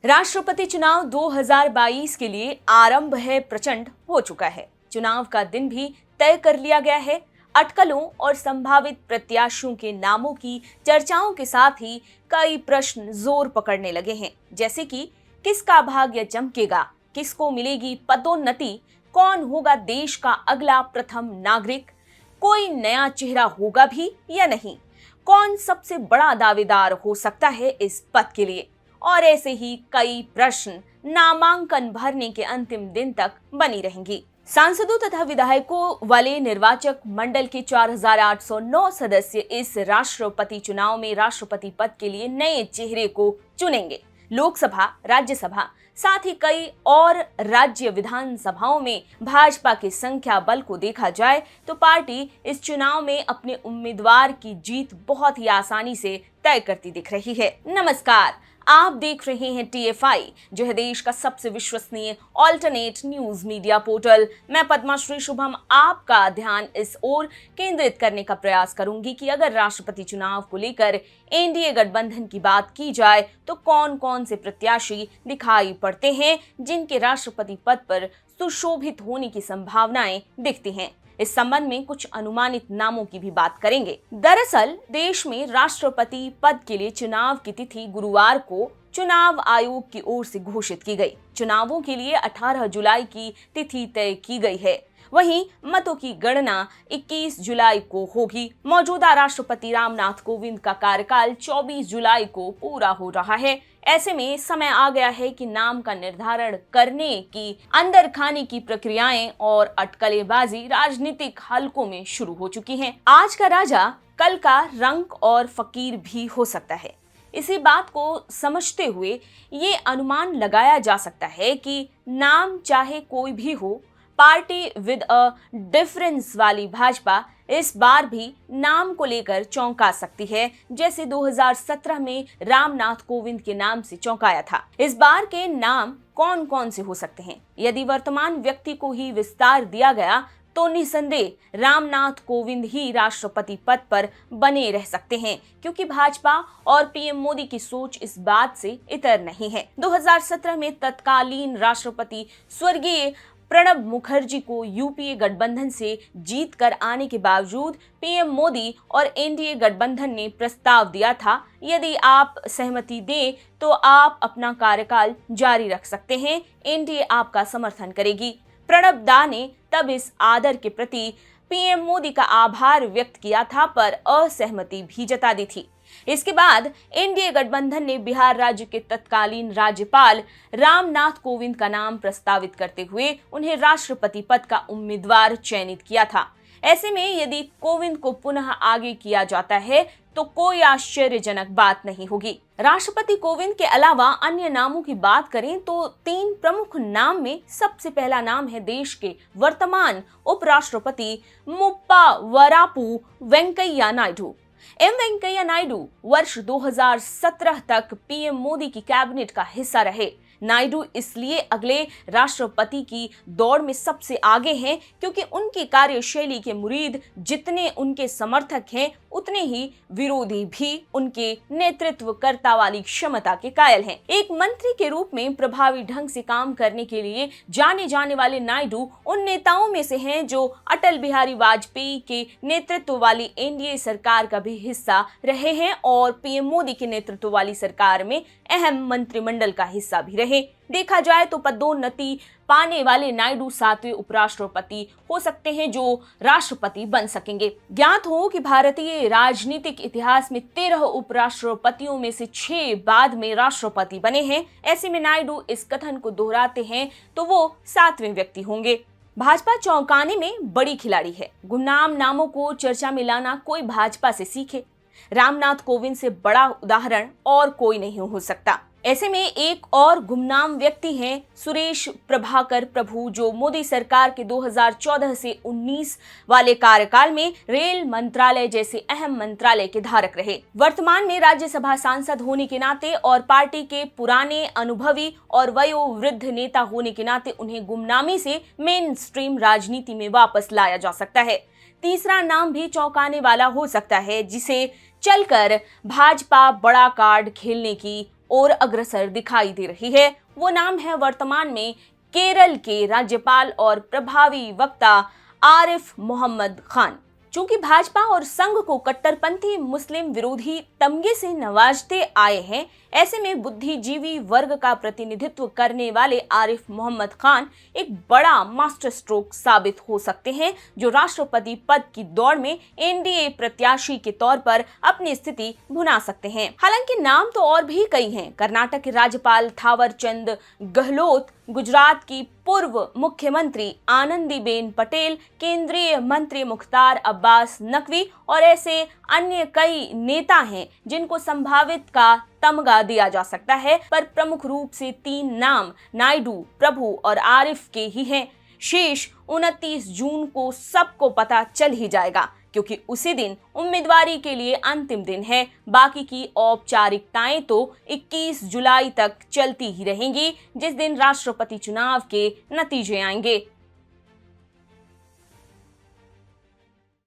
राष्ट्रपति चुनाव 2022 के लिए आरंभ है प्रचंड हो चुका है। चुनाव का दिन भी तय कर लिया गया है। अटकलों और संभावित प्रत्याशियों के नामों की चर्चाओं के साथ ही कई प्रश्न जोर पकड़ने लगे हैं, जैसे कि किसका भाग्य चमकेगा, किसको मिलेगी पदोन्नति, कौन होगा देश का अगला प्रथम नागरिक, कोई नया चेहरा होगा भी या नहीं, कौन सबसे बड़ा दावेदार हो सकता है इस पद के लिए, और ऐसे ही कई प्रश्न नामांकन भरने के अंतिम दिन तक बनी रहेंगी। सांसदों तथा विधायकों वाले निर्वाचक मंडल के 4,809 सदस्य इस राष्ट्रपति चुनाव में राष्ट्रपति पद के लिए नए चेहरे को चुनेंगे। लोकसभा, राज्यसभा, साथ ही कई और राज्य विधानसभाओं में भाजपा के संख्या बल को देखा जाए तो पार्टी इस चुनाव में अपने उम्मीदवार की जीत बहुत ही आसानी से तय करती दिख रही है। नमस्कार, आप देख रहे हैं TFI, जो है देश का सबसे विश्वसनीय ऑल्टरनेट न्यूज मीडिया पोर्टल। मैं पद्माश्री शुभम आपका ध्यान इस ओर केंद्रित करने का प्रयास करूंगी कि अगर राष्ट्रपति चुनाव को लेकर एनडीए गठबंधन की बात की जाए तो कौन कौन से प्रत्याशी दिखाई पड़ते हैं जिनके राष्ट्रपति पद पर सुशोभित होने की संभावनाएं दिखती हैं। इस संबंध में कुछ अनुमानित नामों की भी बात करेंगे। दरअसल देश में राष्ट्रपति पद के लिए चुनाव की तिथि गुरुवार को चुनाव आयोग की ओर से घोषित की गई। चुनावों के लिए 18 जुलाई की तिथि तय की गई है। वहीं मतों की गणना 21 जुलाई को होगी। मौजूदा राष्ट्रपति रामनाथ कोविंद का कार्यकाल 24 जुलाई को पूरा हो रहा है। ऐसे में समय आ गया है कि नाम का निर्धारण करने की अंदर खाने की प्रक्रियाएं और अटकलेबाजी राजनीतिक हलकों में शुरू हो चुकी हैं। आज का राजा कल का रंक और फकीर भी हो सकता है। इसी बात को समझते हुए ये अनुमान लगाया जा सकता है कि नाम चाहे कोई भी हो, पार्टी विद अ डिफरेंस वाली भाजपा इस बार भी नाम को लेकर चौंका सकती है, जैसे 2017 में रामनाथ कोविंद के नाम से चौंकाया था। इस बार के नाम कौन कौन से हो सकते हैं? यदि वर्तमान व्यक्ति को ही विस्तार दिया गया तो निसंदेह रामनाथ कोविंद ही राष्ट्रपति पद पर बने रह सकते हैं, क्योंकि भाजपा और पीएम मोदी की सोच इस बात से इतर नहीं है। 2017 में तत्कालीन राष्ट्रपति स्वर्गीय प्रणब मुखर्जी को यूपीए गठबंधन से जीत कर आने के बावजूद पीएम मोदी और एनडीए गठबंधन ने प्रस्ताव दिया था, यदि आप सहमति दें तो आप अपना कार्यकाल जारी रख सकते हैं, एनडीए आपका समर्थन करेगी। प्रणब दा ने तब इस आदर के प्रति पीएम मोदी का आभार व्यक्त किया था, पर असहमति भी जता दी थी। इसके बाद एनडीए गठबंधन ने बिहार राज्य के तत्कालीन राज्यपाल रामनाथ कोविंद का नाम प्रस्तावित करते हुए उन्हें राष्ट्रपति पद का उम्मीदवार चयनित किया था। ऐसे में यदि कोविंद को पुनः आगे किया जाता है तो कोई आश्चर्यजनक बात नहीं होगी। राष्ट्रपति कोविंद के अलावा अन्य नामों की बात करें तो 3 प्रमुख नाम में सबसे पहला नाम है देश के वर्तमान उपराष्ट्रपति मुप्पावरापु वेंकैया नायडू। वेंकैया नायडू वर्ष 2017 तक पीएम मोदी की कैबिनेट का हिस्सा रहे। नायडू इसलिए अगले राष्ट्रपति की दौड़ में सबसे आगे हैं क्योंकि उनकी कार्यशैली के मुरीद जितने उनके समर्थक हैं उतने ही विरोधी भी उनके नेतृत्वकर्ता वाली क्षमता के कायल हैं। एक मंत्री के रूप में प्रभावी ढंग से काम करने के लिए जाने जाने वाले नायडू उन नेताओं में से हैं जो अटल बिहारी वाजपेयी के नेतृत्व वाली एनडीए सरकार का भी हिस्सा रहे हैं और पीएम मोदी के नेतृत्व वाली सरकार में अहम मंत्रिमंडल का हिस्सा भी रहे। देखा जाए तो पदोन्नति पाने वाले नायडू 7वें उपराष्ट्रपति हो सकते हैं जो राष्ट्रपति बन सकेंगे। ज्ञात हो कि भारतीय राजनीतिक इतिहास में 13 उपराष्ट्रपतियों में से 6 बाद में राष्ट्रपति बने हैं। ऐसे में नायडू इस कथन को दोहराते हैं तो वो 7वें व्यक्ति होंगे। भाजपा चौंकाने में बड़ी खिलाड़ी है। गुमनाम नामों को चर्चा में लाना कोई भाजपा से सीखे। रामनाथ कोविंद से बड़ा उदाहरण और कोई नहीं हो सकता। ऐसे में एक और गुमनाम व्यक्ति हैं सुरेश प्रभाकर प्रभु, जो मोदी सरकार के 2014 से 19 वाले कार्यकाल में रेल मंत्रालय जैसे अहम मंत्रालय के धारक रहे। वर्तमान में राज्यसभा सांसद होने के नाते और पार्टी के पुराने अनुभवी और वयोवृद्ध नेता होने के नाते उन्हें गुमनामी से मेन स्ट्रीम राजनीति में वापस लाया जा सकता है। तीसरा नाम भी चौंकाने वाला हो सकता है, जिसे चलकर भाजपा बड़ा कार्ड खेलने की ओर अग्रसर दिखाई दे रही है। वो नाम है वर्तमान में केरल के राज्यपाल और प्रभावी वक्ता आरिफ मोहम्मद खान। चूंकि भाजपा और संघ को कट्टरपंथी मुस्लिम विरोधी तमगे से नवाजते आए हैं, ऐसे में बुद्धिजीवी वर्ग का प्रतिनिधित्व करने वाले आरिफ मोहम्मद खान एक बड़ा मास्टर स्ट्रोक साबित हो सकते हैं, जो राष्ट्रपति पद की दौड़ में एनडीए प्रत्याशी के तौर पर अपनी स्थिति भुना सकते हैं। हालांकि नाम तो और भी कई हैं। कर्नाटक के राज्यपाल थावरचंद गहलोत, गुजरात की पूर्व मुख्यमंत्री आनंदीबेन पटेल, केंद्रीय मंत्री मुख्तार अब्बास नकवी और ऐसे अन्य कई नेता हैं जिनको संभावित का तमगा दिया जा सकता है। पर प्रमुख रूप से 3 नाम नायडू, प्रभु और आरिफ के ही हैं। शेष 29 जून को सबको पता चल ही जाएगा, क्योंकि उसी दिन उम्मीदवारी के लिए अंतिम दिन है। बाकी की औपचारिकताएं तो 21 जुलाई तक चलती ही रहेंगी, जिस दिन राष्ट्रपति चुनाव के नतीजे आएंगे।